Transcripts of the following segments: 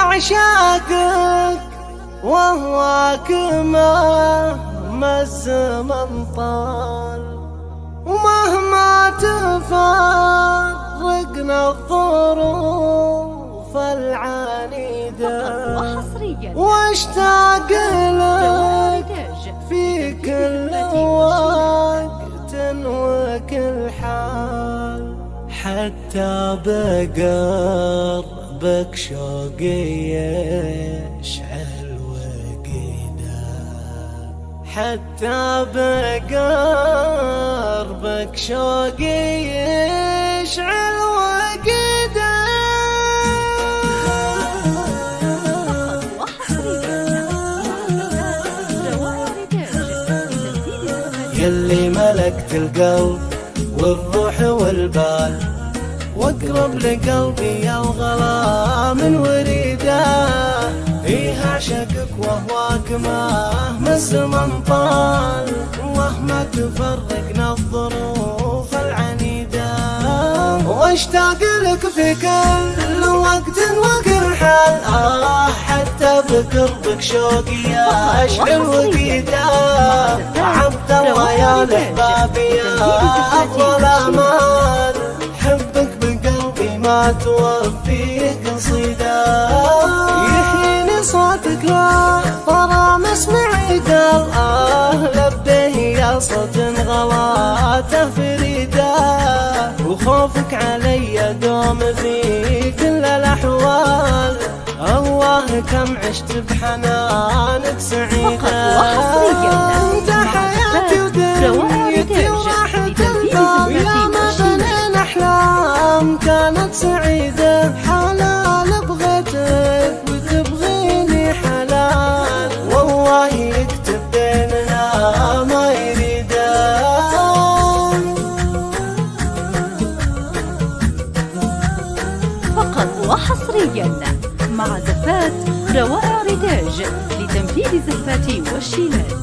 عشاقك وهواك مهما الزمن طال، ومهما تفرقنا الظروف العنيدة، واشتاق لك في كل وقت وكل حال، حتى بقربك شوقي يشعل وقيدا، حتى بقربك شوقي يشعل وقيدا. يلي ملكت القلب والروح والبال، واقرب لقلبي يا الغلا من وريده، فيه عشقك وهواك مهما الزمن طال، ومهما تفرقنا الظروف العنيدة، واشتاق لك في كل وقت وكل حال، حتى بقربك شوقي يشعل وقيدا. عبد الله يا الاحبابي يا افضل امان، حبك بقلبي ما توفيه قصيده، يحييني صوتك لا ترى مسمعي قال لبيه يا صوت غلاته فريده، وخوفك علي دوم في كل الاحوال، الله كم عشت بحنانك سعيده. انت حياتي ودنيتي وراحة البال، يا ما بنين احلام كانت سعيده، حلال بغيتك وتبغيني حلال، والله يكتب بيننا ما يريده. فقط وحصريا مع زفات روائع ريتاج لتنفيذ الزفات والشيلات.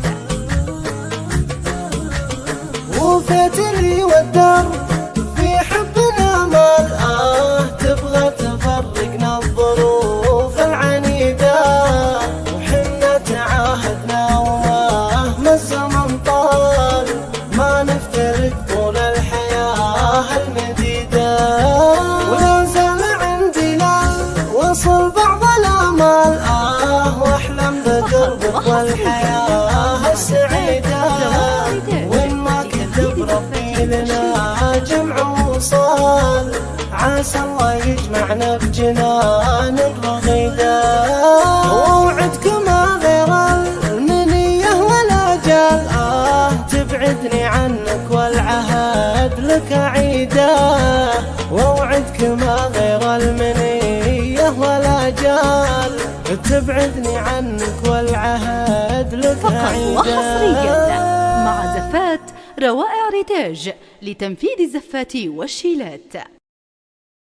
وفيت لي والدار في حبنا مال، تبغى تفرقنا الظروف العنيدة، وحنا تعاهدنا ومهما الزمن طال، ما نفترق طول الحياة المديدة، ولا زال عندي لا وصل بعض الآمال، واحلم بقربك والحياة السعيدة، وين ما كتب ربي لنا جمع وصال، عسى الله يجمعنا بجنان الرغيدة، ووعدك ما غير المنية والأجال، تبعدني عنك والعهد لك عيده، ووعدك ما غير المنية والأجال، تبعدني عنك والعهد لك عيده. فقط وحصريا مع زفات روائع ريتاج لتنفيذ الزفات والشيلات.